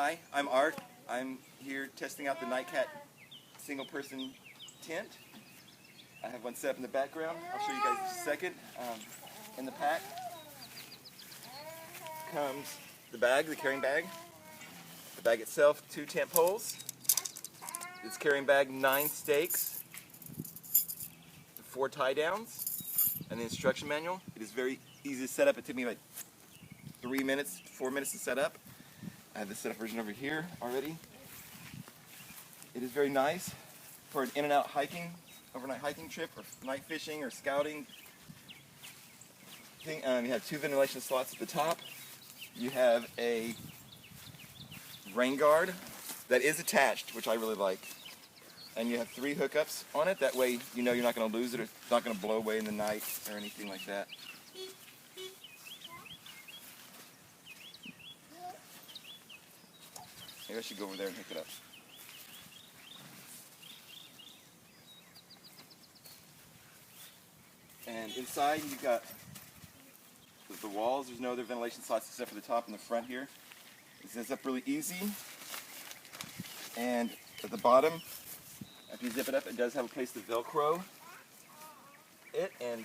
Hi, I'm Art. I'm here testing out the Nightcat single person tent. I have one set up in the background. I'll show you guys in just a second. In the pack comes the bag, the carrying bag. The bag itself, 2 tent poles. This carrying bag, 9 stakes, 4 tie downs, and the instruction manual. It is very easy to set up. It took me like 3 minutes, 4 minutes to set up. I have the setup version over here already. It is very nice for an in and out hiking, overnight hiking trip, or night fishing, or scouting. You have 2 ventilation slots at the top. You have a rain guard that is attached, which I really like. And you have 3 hookups on it. That way you know you're not going to lose it, or it's not going to blow away in the night or anything like that. Maybe I should go over there and hook it up. And inside you've got the walls. There's no other ventilation slots except for the top and the front here. It zips up really easy. And at the bottom, after you zip it up, it does have a place to Velcro it and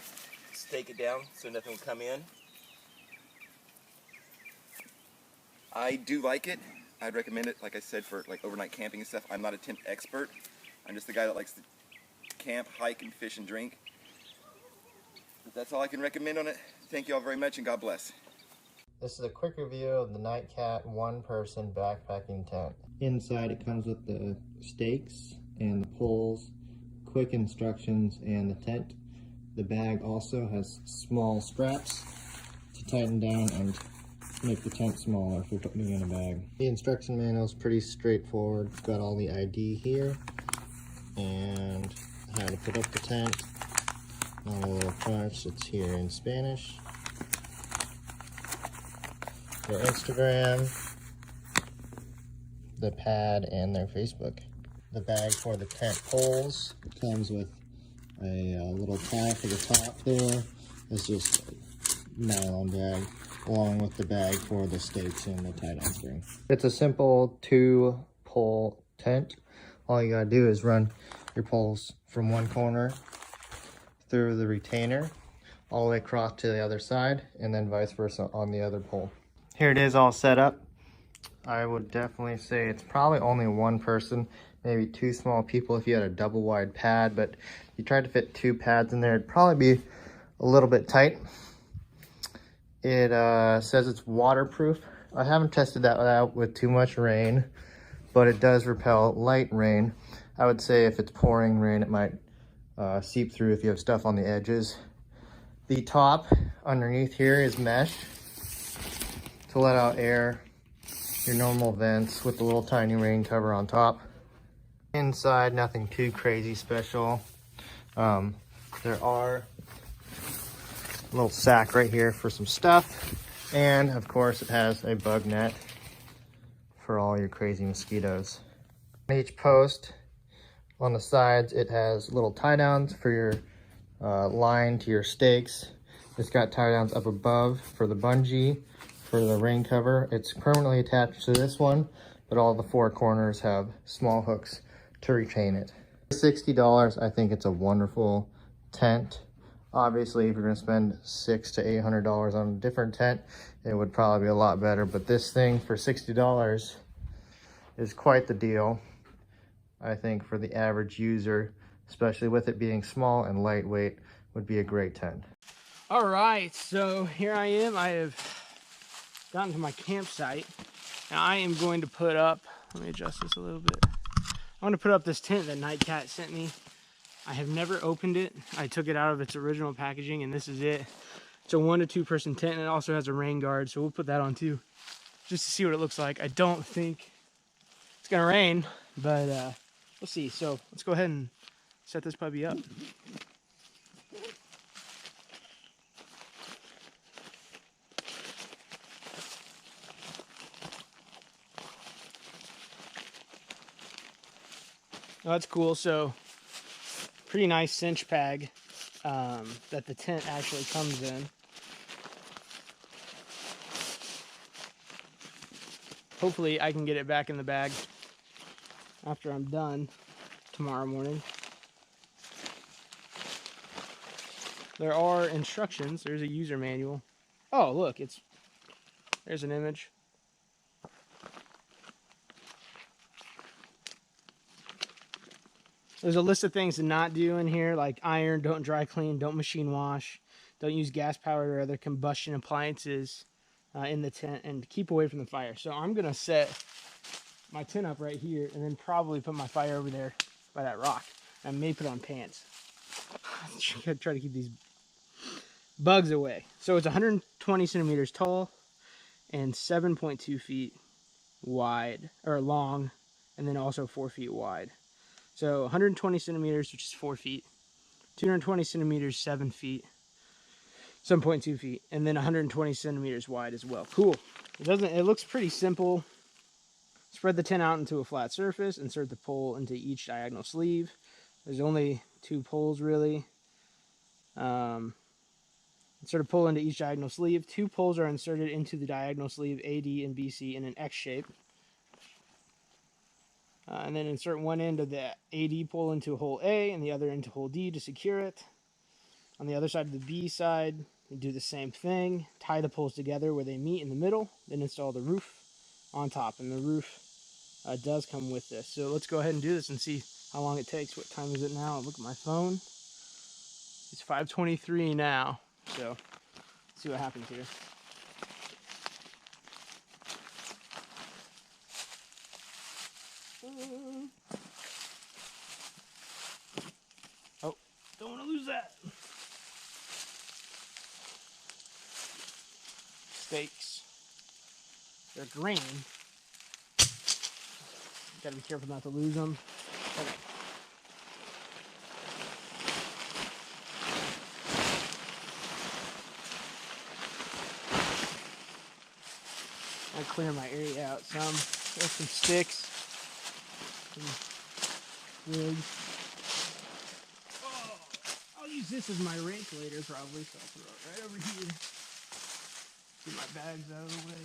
stake it down so nothing will come in. I do like it. I'd recommend it, like I said, for like overnight camping and stuff. I'm not a tent expert. I'm just the guy that likes to camp, hike, and fish and drink. But that's all I can recommend on it. Thank you all very much, and God bless. This is a quick review of the Nightcat one-person backpacking tent. Inside it comes with the stakes and the poles, quick instructions, and the tent. The bag also has small straps to tighten down and make the tent smaller if you're putting it in a bag. The instruction manual is pretty straightforward. It's got all the ID here and how to put up the tent. All the little parts, it's here in Spanish. Their Instagram, the pad, and their Facebook. The bag for the tent poles comes with a little tie for the top there. It's just a nylon bag, along with the bag for the stakes and the tie-down string. It's a simple 2-pole tent. All you gotta do is run your poles from one corner through the retainer all the way across to the other side, and then vice versa on the other pole. Here it is all set up. I would definitely say it's probably only one person, maybe 2 small people if you had a double wide pad, but if you tried to fit 2 pads in there, it'd probably be a little bit tight. It says it's waterproof. I haven't tested that out with too much rain, but it does repel light rain. I would say if it's pouring rain, it might seep through if you have stuff on the edges. The top underneath here is mesh to let out air, your normal vents with the little tiny rain cover on top. Inside, nothing too crazy special. There are a little sack right here for some stuff, and of course it has a bug net for all your crazy mosquitoes. On each post on the sides, it has little tie downs for your line to your stakes. It's got tie downs up above for the bungee, for the rain cover. It's permanently attached to this one, but all the 4 corners have small hooks to retain it. $60, I think it's a wonderful tent. Obviously, if you're gonna spend $600 to $800 on a different tent, it would probably be a lot better, but this thing for $60 is quite the deal. I think for the average user, especially with it being small and lightweight, would be a great tent. All right, so here I am. I have gotten to my campsite, and I am going to put up, let me adjust this a little bit. I'm going to put up this tent that Nightcat sent me. I have never opened it. I took it out of its original packaging, and this is it. It's a 1 to 2 person tent, and it also has a rain guard, so we'll put that on too, just to see what it looks like. I don't think it's gonna rain, but we'll see. So let's go ahead and set this puppy up. Oh, that's cool. So pretty nice cinch peg that the tent actually comes in. hopefully I can get it back in the bag after I'm done tomorrow morning. There are instructions. There's a user manual. Oh, look, there's an image. There's a list of things to not do in here, like iron, don't dry clean, don't machine wash, don't use gas powered or other combustion appliances in the tent, and keep away from the fire. So I'm going to set my tent up right here and then probably put my fire over there by that rock. I may put on pants. Try to keep these bugs away. So it's 120 centimeters tall and 7.2 feet wide, or long, and then also 4 feet wide. So 120 centimeters, which is 4 feet, 220 centimeters, 7 feet, 7.2 feet, and then 120 centimeters wide as well. Cool. It looks pretty simple. Spread the tent out into a flat surface, insert the pole into each diagonal sleeve. There's only 2 poles really. Insert a pole into each diagonal sleeve. 2 poles are inserted into the diagonal sleeve AD and BC in an X shape. And then insert one end of the AD pole into hole A and the other into hole D to secure it. On the other side of the B side, you do the same thing. Tie the poles together where they meet in the middle. Then install the roof on top. And the roof does come with this. So let's go ahead and do this and see how long it takes. What time is it now? I'll look at my phone. It's 5:23 now. So let's see what happens here. Oh, don't want to lose that. Stakes. They're green. Gotta be careful not to lose them. Okay. I clear my area out some. There's some sticks. Some wood. Oh, I'll use this as my rake later probably, so I'll throw it right over here. Get my bags out of the way.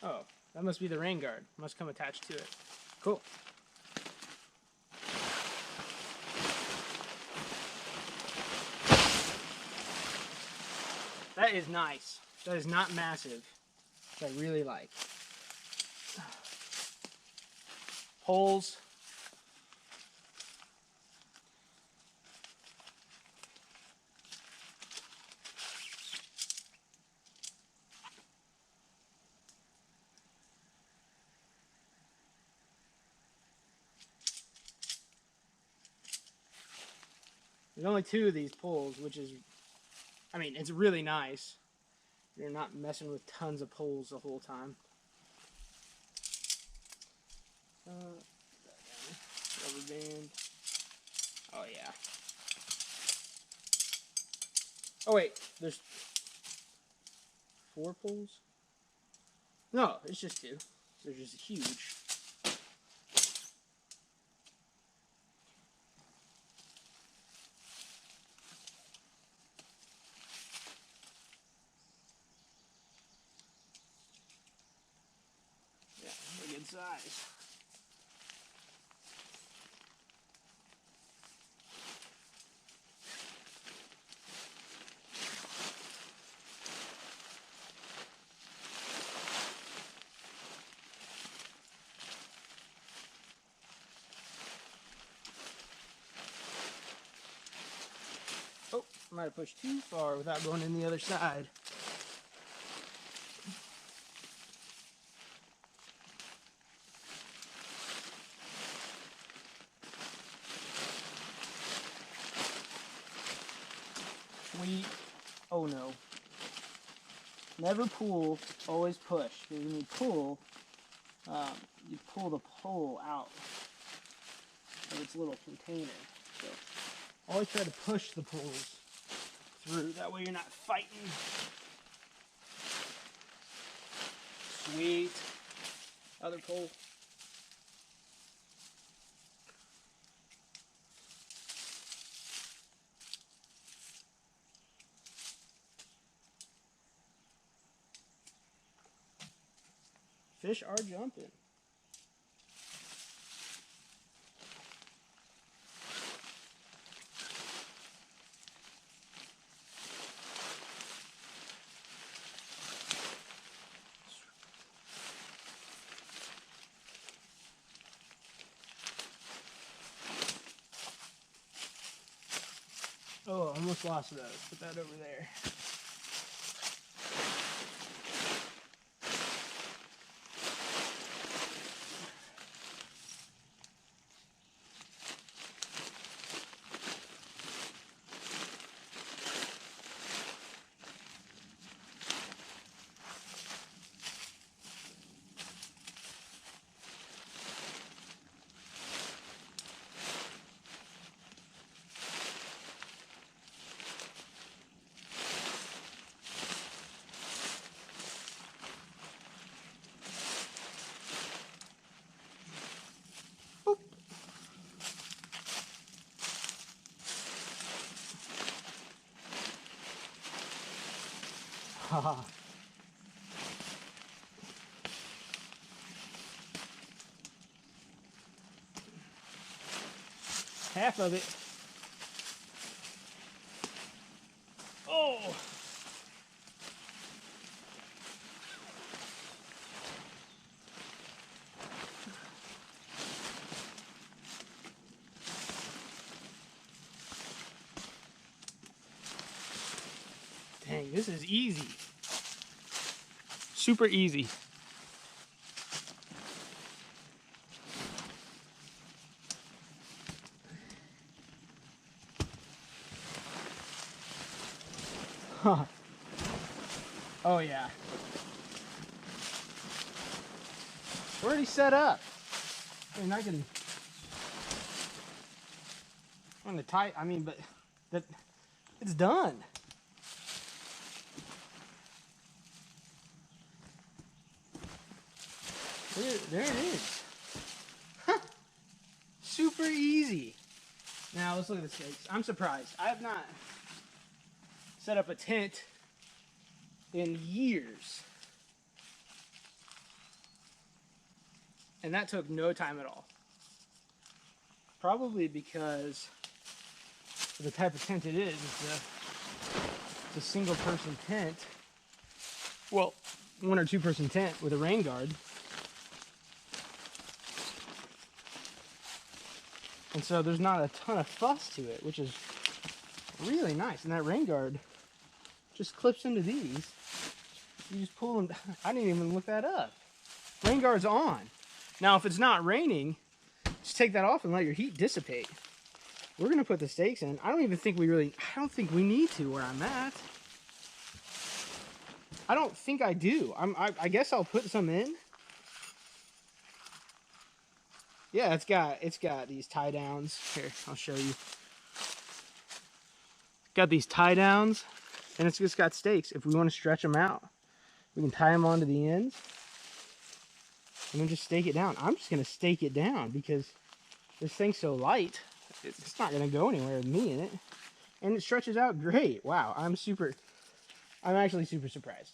Oh, that must be the rain guard. Must come attached to it. Cool. That is nice. That is not massive, which I really like. Poles. There's only 2 of these poles, which is, I mean, it's really nice. You're not messing with tons of poles the whole time. Rubber band. Oh, yeah. Oh, wait. There's 4 poles? No, it's just 2. They're just huge. Yeah, they're good size. Oh, I might have pushed too far without going in the other side. Oh no. Never pull, always push. Because when you pull the pole out of its little container. So always try to push the poles through. That way you're not fighting Sweet. Other pole. Fish are jumping. Oh, I almost lost those. Put that over there. Haha. Half of it. Oh! Dang, this is easy. Super easy. Huh. Oh yeah. We're already set up. I mean, I can. On the tight. I mean, but that it's done. There it is. Huh. Super easy. Now let's look at the stakes. I'm surprised. I have not set up a tent in years. And that took no time at all. Probably because of the type of tent it is. It's a single person tent. Well, 1 or 2 person tent with a rain guard. And so there's not a ton of fuss to it, which is really nice. And that rain guard just clips into these. You just pull them. I didn't even look that up. Rain guard's on. Now, if it's not raining, just take that off and let your heat dissipate. We're gonna put the stakes in. I don't think we need to where I'm at. I don't think I do. I guess I'll put some in. Yeah, it's got these tie downs. Here, I'll show you. Got these tie downs, and it's just got stakes. If we want to stretch them out, we can tie them onto the ends, and then just stake it down. I'm just gonna stake it down because this thing's so light, it's not gonna go anywhere with me in it, and it stretches out great. Wow, I'm actually super surprised.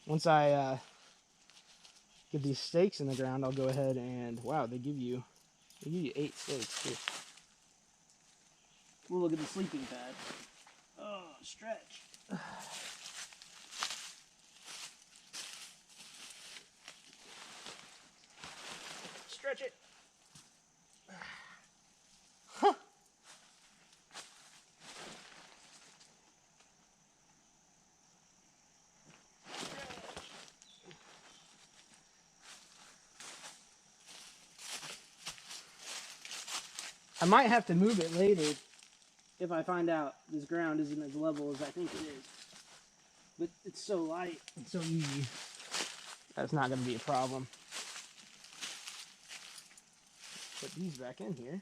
Once I get these stakes in the ground, I'll go ahead and, wow, they give you 8 stakes too. We'll look at the sleeping pad. Oh, stretch. Stretch it. Huh. I might have to move it later if I find out this ground isn't as level as I think it is. But it's so light and so easy. That's not going to be a problem. Put these back in here.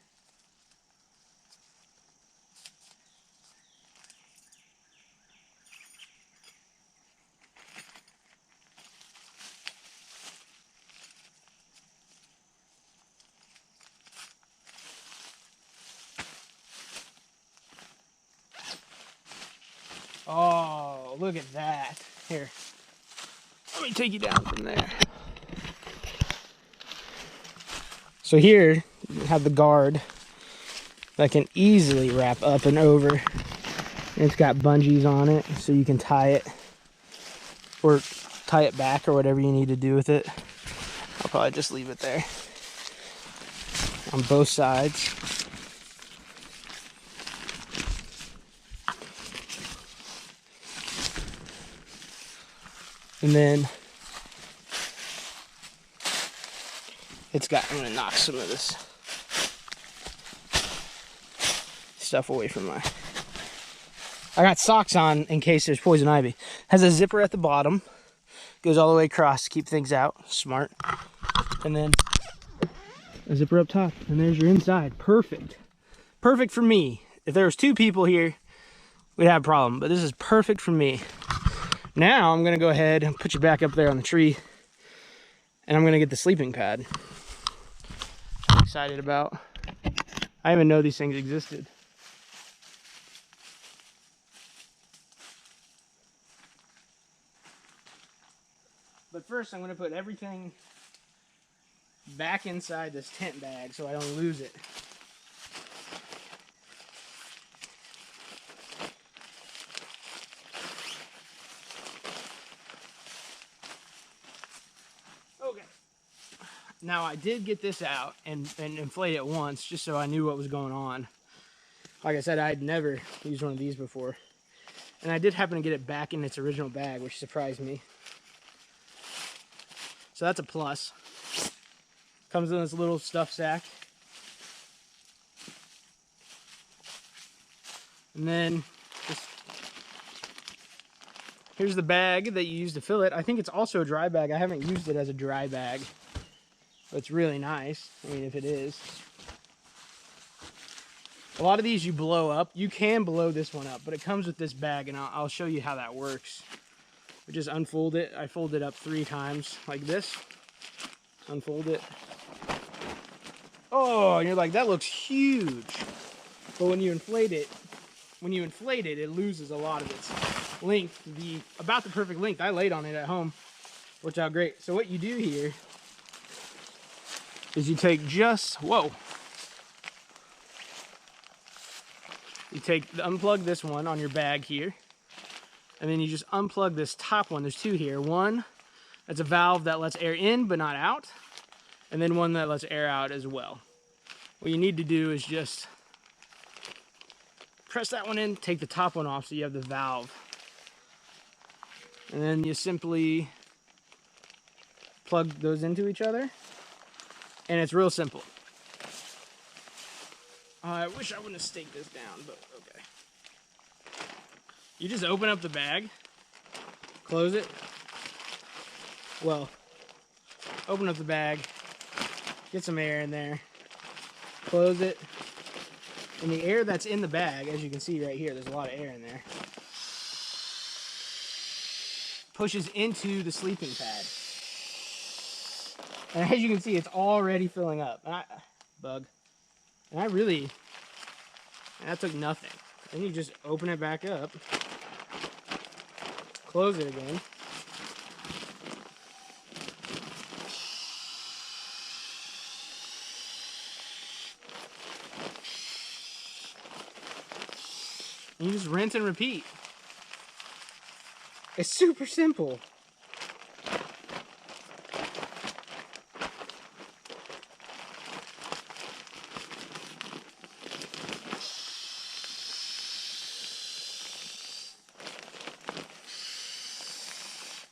look at that. Here, let me take you down from there. So here, you have the guard that can easily wrap up and over. And it's got bungees on it, so you can tie it or tie it back or whatever you need to do with it. I'll probably just leave it there on both sides. And then it's got, I'm gonna knock some of this stuff away from my, I got socks on in case there's poison ivy. Has a zipper at the bottom, goes all the way across to keep things out, smart. And then a zipper up top, and there's your inside. Perfect. Perfect for me. If there was 2 people here, we'd have a problem, but this is perfect for me. Now I'm gonna go ahead and put you back up there on the tree, and I'm gonna get the sleeping pad. I'm excited about. I didn't even know these things existed. But first I'm gonna put everything back inside this tent bag so I don't lose it. Okay. Now I did get this out and inflate it once just so I knew what was going on. Like I said, I had never used one of these before. And I did happen to get it back in its original bag, which surprised me. So that's a plus. Comes in this little stuff sack. And then just, here's the bag that you use to fill it. I think it's also a dry bag. I haven't used it as a dry bag, but it's really nice. I mean, if it is. A lot of these you blow up. You can blow this one up, but it comes with this bag, and I'll show you how that works. We just unfold it. I fold it up 3 times like this. Unfold it. Oh, and you're like, that looks huge. But when you inflate it, it loses a lot of its length. About the perfect length. I laid on it at home. Worked out great. So what you do here is you take unplug this one on your bag here, and then you just unplug this top one. There's 2 here. One that's a valve that lets air in but not out, and then one that lets air out as well. What you need to do is just press that one in, take the top one off so you have the valve. And then you simply plug those into each other, and it's real simple. I wish I wouldn't have staked this down, but okay. You just open up the bag, close it. Well, open up the bag, get some air in there, close it, and the air that's in the bag, as you can see right here, there's a lot of air in there, pushes into the sleeping pad. And as you can see, it's already filling up. And that took nothing. Then you just open it back up, close it again. And you just rinse and repeat. It's super simple.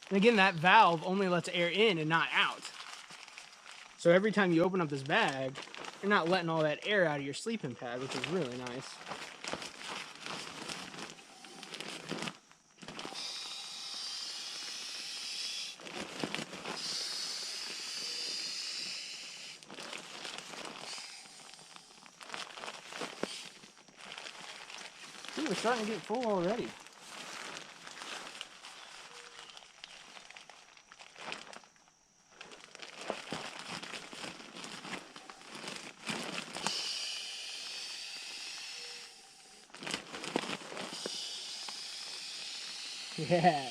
And again, that valve only lets air in and not out. So every time you open up this bag, you're not letting all that air out of your sleeping pad, which is really nice. Ooh, we're starting to get full already. Yeah.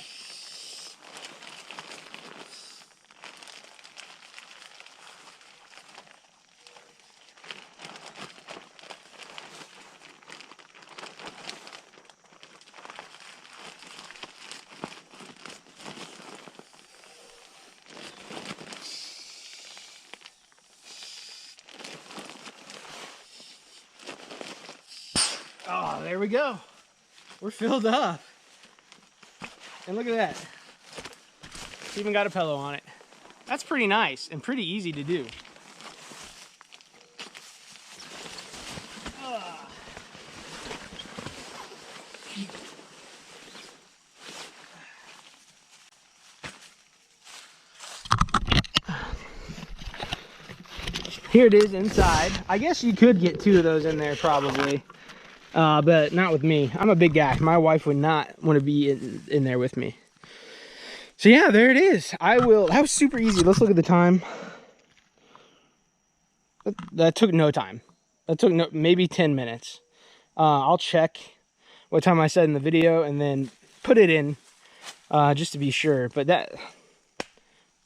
Oh, there we go. We're filled up. And look at that. It's even got a pillow on it. That's pretty nice and pretty easy to do. Here it is inside. I guess you could get 2 of those in there probably. But not with me. I'm a big guy. My wife would not want to be in there with me. So yeah, there it is. That was super easy. Let's look at the time. That took no time. That took maybe 10 minutes. I'll check what time I said in the video and then put it in just to be sure. But that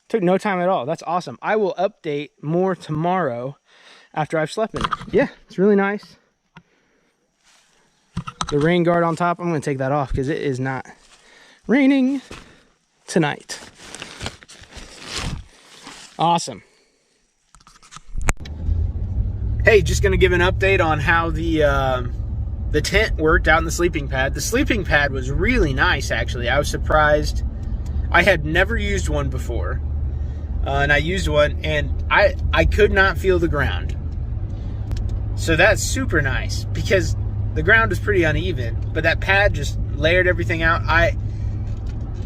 took no time at all. That's awesome. I will update more tomorrow after I've slept in it. Yeah, it's really nice. The rain guard on top, I'm going to take that off because it is not raining tonight. Awesome. Hey, just going to give an update on how the tent worked out in the sleeping pad. The sleeping pad was really nice, actually. I was surprised. I had never used one before. And I used one, and I could not feel the ground. So that's super nice because the ground was pretty uneven, but that pad just layered everything out.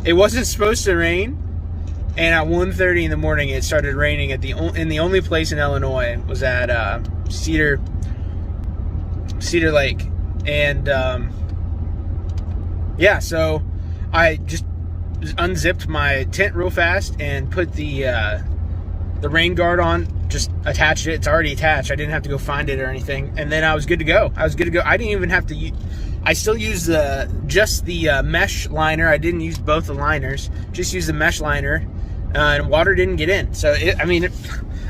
It wasn't supposed to rain, and at 1:30 in the morning it started raining in the only place in Illinois was at Cedar Lake, and yeah, so I just unzipped my tent real fast and put the rain guard on, just attached it. It's already attached. I didn't have to go find it or anything. And then I was good to go. I didn't even have to I still used just the mesh liner. I didn't use both the liners. Just used the mesh liner, and water didn't get in. So,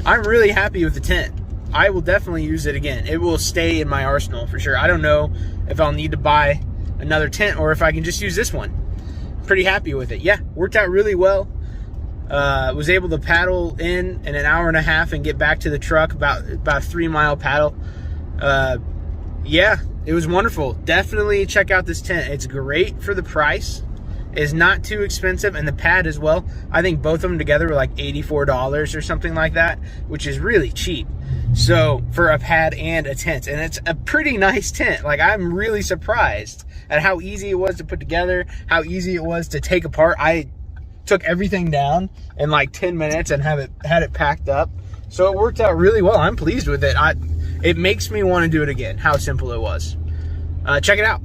I'm really happy with the tent. I will definitely use it again. It will stay in my arsenal for sure. I don't know if I'll need to buy another tent or if I can just use this one. Pretty happy with it. Yeah, worked out really well. Was able to paddle in an hour and a half and get back to the truck, about a 3-mile paddle. Yeah, it was wonderful. Definitely check out this tent. It's great for the price. It's not too expensive, and the pad as well. I think both of them together were like $84 or something like that, which is really cheap. So for a pad and a tent, and it's a pretty nice tent. Like, I'm really surprised at how easy it was to put together, how easy it was to take apart. I took everything down in like 10 minutes and had it packed up. So it worked out really well. I'm pleased with it. It makes me want to do it again, how simple it was. Check it out.